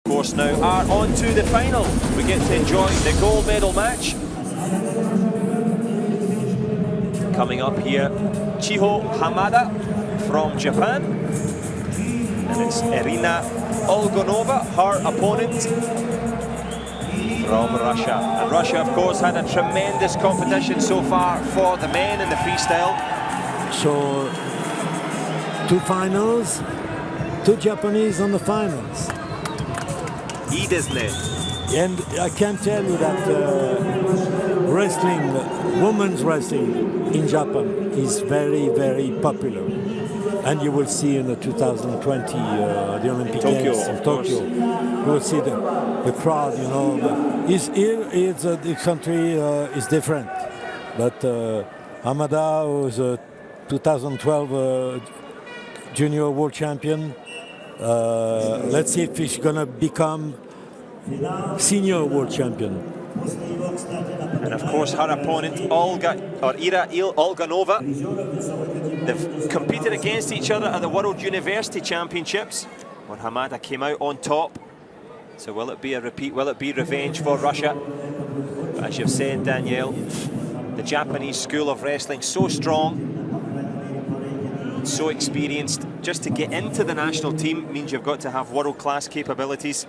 course, now are on to the final. We get to enjoy the gold medal match. Coming up here, Chiho Hamada from Japan. And it's Irina Olgonova, her opponent, from Russia. And Russia, of course, had a tremendous competition so far for the men in the freestyle. So, 2 finals, 2 Japanese on the finals. And I can tell you that wrestling, women's wrestling in Japan is very, very popular. And you will see in the 2020 the Olympic Games in Tokyo. You will see the crowd, you know. The country is different. But Hamada was a 2012 junior world champion. Let's see if he's going to become senior world champion. And of course, her opponent, Ira Olgonova. They've competed against each other at the World University Championships, where Hamada came out on top. So will it be a repeat? Will it be revenge for Russia? But as you've said, Danielle, the Japanese school of wrestling, so strong, so experienced. Just to get into the national team means you've got to have world-class capabilities.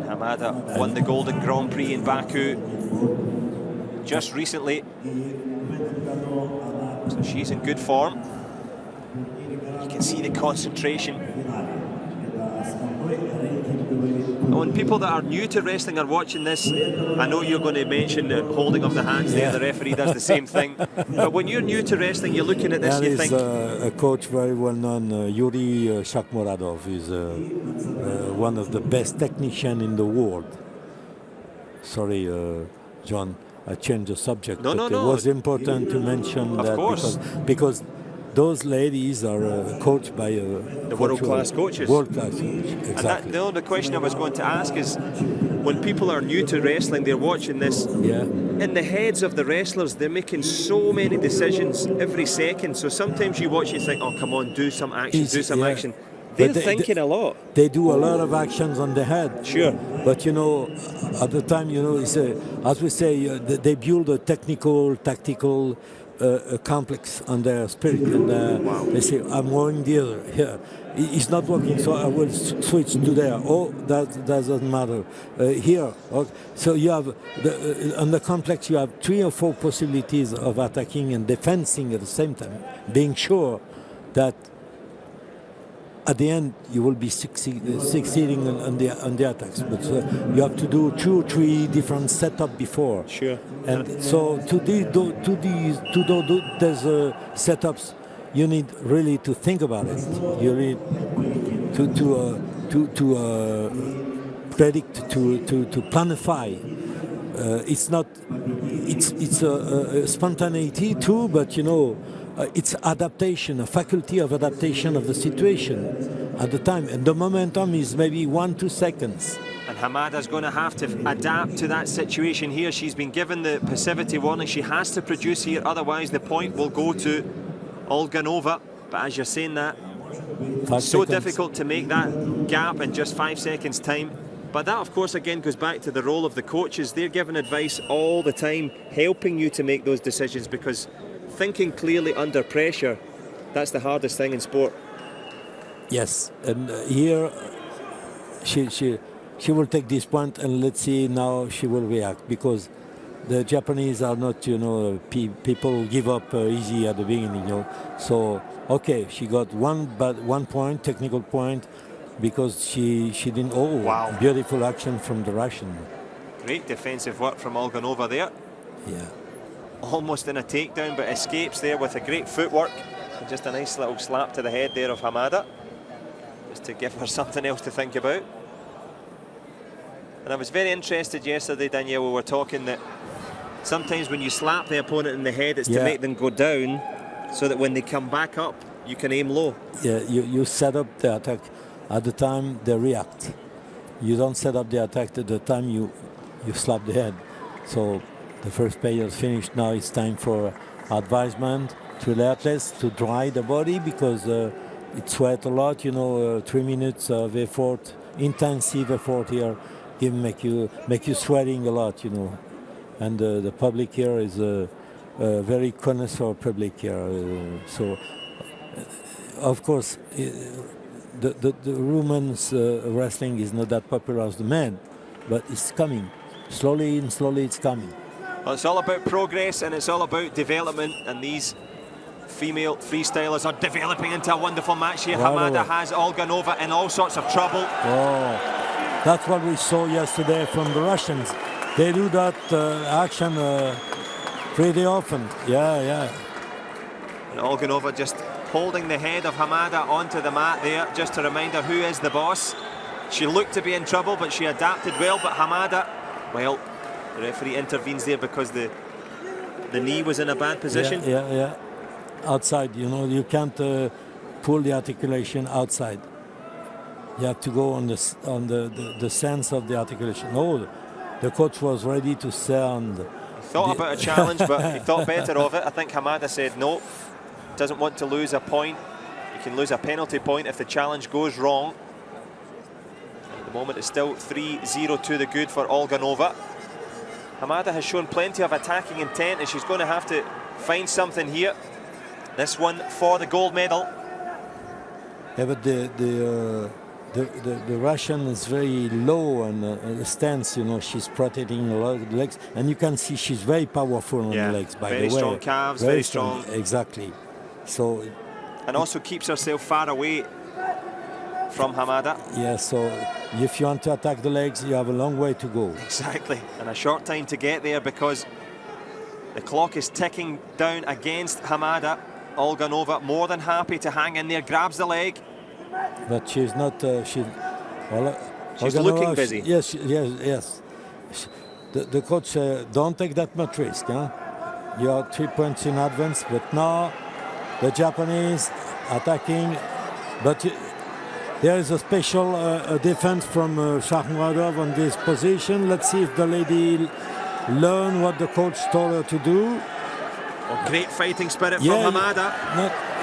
Hamada won the Golden Grand Prix in Baku just recently, so she's in good form. You can see the concentration. When people that are new to wrestling are watching this, I know you're going to mention the holding of the hands there, the referee does the same thing. But when you're new to wrestling, you're looking at this and you think... a coach very well known, Yuri Shakhmuradov, is one of the best technicians in the world. Sorry, John, I changed the subject. No. It was important to mention of that course. because those ladies are coached by the world-class coaches. World-class coaches, exactly. And the question I was going to ask is, when people are new to wrestling, they're watching this, in the heads of the wrestlers, they're making so many decisions every second. So sometimes you watch, you think, oh, come on, do some action, action. They're thinking a lot. They do a lot of actions on the head. Sure. But, you know, at the time, you know, it's as we say, they build a technical, tactical complex on their spirit. And they say, I'm going the other here. It's not working, so I will switch to there. Oh, that doesn't matter. Here. Okay. So you have, on the complex, you have 3 or 4 possibilities of attacking and defending at the same time, being sure that at the end you will be succeeding on the attacks. But you have to do 2 or 3 different setups before. Sure. And so to those setups, you need really to think about it. You need to predict, to planify. It's a spontaneity too, but you know, it's adaptation, a faculty of adaptation of the situation at the time, and the momentum is maybe 1-2 seconds. And Hamada's going to have to adapt to that situation here. She's been given the passivity warning. She has to produce here, otherwise the point will go to Olgonova. But as you're saying that, so difficult to make that gap in just 5 seconds time. But that, of course, again goes back to the role of the coaches. They're giving advice all the time, helping you to make those decisions, because thinking clearly under pressure, that's the hardest thing in sport. Yes, and here she will take this point, and let's see now she will react, because the Japanese are not, you know, people give up easy at the beginning, you know. So okay, she got one point, technical point, because she didn't. Oh, wow! Beautiful action from the Russian. Great defensive work from Olgonova there. Yeah. Almost in a takedown, but escapes there with a great footwork. And just a nice little slap to the head there of Hamada, just to give her something else to think about. And I was very interested yesterday, Danielle, we were talking that sometimes when you slap the opponent in the head, it's to make them go down, so that when they come back up, you can aim low. Yeah, you set up the attack at the time they react. You don't set up the attack at the time you slap the head. So the first player is finished. Now it's time for advisement to the athletes to dry the body, because it sweat a lot, 3 minutes of effort, intensive effort here, make you sweating a lot, And the public here is a very connoisseur public here. So, of course, the women's wrestling is not that popular as the men, but it's coming. Slowly and slowly it's coming. Well, it's all about progress and it's all about development, and these female freestylers are developing into a wonderful match here. HAMADA has Olgonova in all sorts of trouble. Oh, that's what we saw yesterday from the Russians. They do that action pretty often. Yeah. And Olgonova just holding the head of HAMADA onto the mat there, just to remind her who is the boss. She looked to be in trouble, but she adapted well. But HAMADA, well, the referee intervenes there because the knee was in a bad position. Yeah. Outside, you can't pull the articulation outside. You have to go on the sense of the articulation. No, the coach was ready to send. He thought about a challenge, but he thought better of it. I think HAMADA said no, doesn't want to lose a point. You can lose a penalty point if the challenge goes wrong. At the moment, it's still 3-0 to the good for Olgonova. HAMADA has shown plenty of attacking intent, and she's going to have to find something here. This one for the gold medal. Yeah, but the Russian is very low on the stance. She's protecting a lot of the legs, and you can see she's very powerful on the legs. By the way, very strong calves, very strong. Exactly. So, and also keeps herself far away from HAMADA. Yeah. So if you want to attack the legs, you have a long way to go. Exactly, and a short time to get there because the clock is ticking down against HAMADA. Olgonova more than happy to hang in there, grabs the leg. But she's not. She's looking busy. Yes. The coach said, don't take that much risk. Huh? You are 3 points in advance, but now the Japanese attacking. But there is a special defense from Shakhmadov on this position. Let's see if the lady learn what the coach told her to do. Oh, great fighting spirit from HAMADA.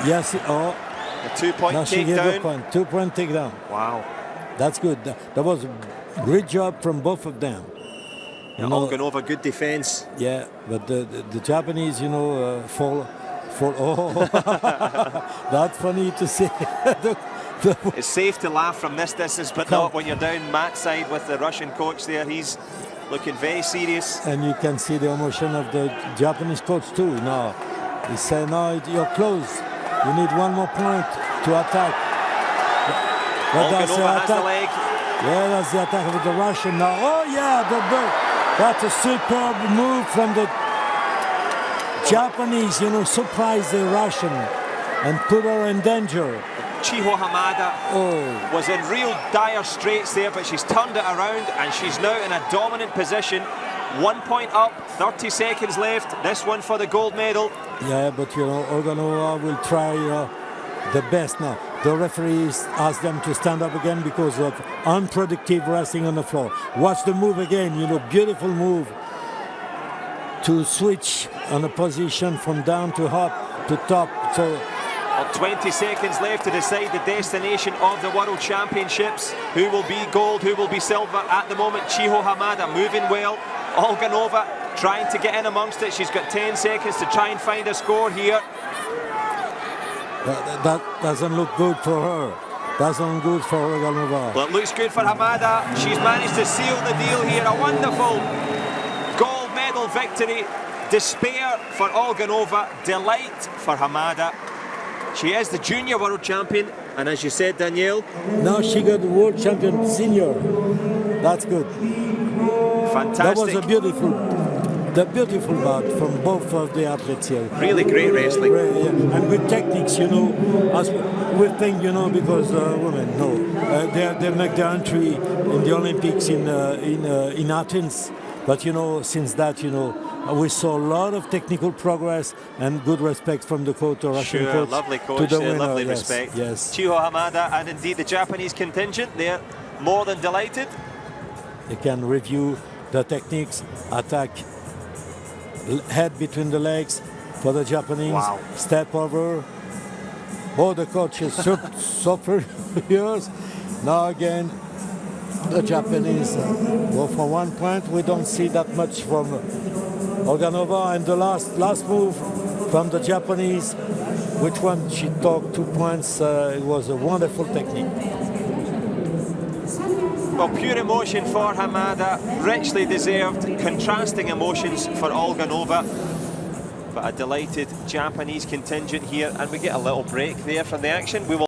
Yes. Oh. A 2-point takedown. 2-point takedown. Wow. That's good. That was a great job from both of them. Olgonova, good defense. Yeah, but the Japanese, fall. Oh, that's funny to see. It's safe to laugh from this distance, but not when you're down mat side with the Russian coach there. He's looking very serious. And you can see the emotion of the Japanese coach too. Now, he said, no, you're close. You need one more point to attack. Olgonova has the leg. Yeah, that's the attack of the Russian now. Oh, yeah, that's a superb move from the Japanese, surprise the Russian and put her in danger. Chiho HAMADA was in real dire straits there, but she's turned it around and she's now in a dominant position. 1 point up, 30 seconds left. This one for the gold medal. Yeah, but Olgonova will try the best now. The referees ask them to stand up again because of unproductive wrestling on the floor. Watch the move again, beautiful move to switch on a position from down to up to top. So 20 seconds left to decide the destination of the World Championships. Who will be gold, who will be silver? At the moment, Chiho HAMADA moving well. Olgonova trying to get in amongst it. She's got 10 seconds to try and find a score here. That doesn't look good for her. Doesn't look good for Olgonova. Well, it looks good for HAMADA. She's managed to seal the deal here. A wonderful gold medal victory. Despair for Olgonova, delight for HAMADA. She is the junior world champion, and as you said, Danielle, now she got the world champion senior. That's good. Fantastic. That was a beautiful bout from both of the athletes here. Really great wrestling. And with techniques, as we think, because women, they make their entry in the Olympics in Athens. But since that, we saw a lot of technical progress and good respect from the coach, the Russian coach. Lovely coach, to the winner. lovely respect. Yes. Chiho HAMADA and indeed the Japanese contingent, they're more than delighted. They can review the techniques, attack, head between the legs for the Japanese, step over, Oh, the coach is super years. Now again, the Japanese go for 1 point. We don't see that much from OLOGONOVA. And the last move from the Japanese, which one she took 2 points. It was a wonderful technique. Well, pure emotion for Hamada, richly deserved, contrasting emotions for OLOGONOVA. But a delighted Japanese contingent here, and we get a little break there from the action. We will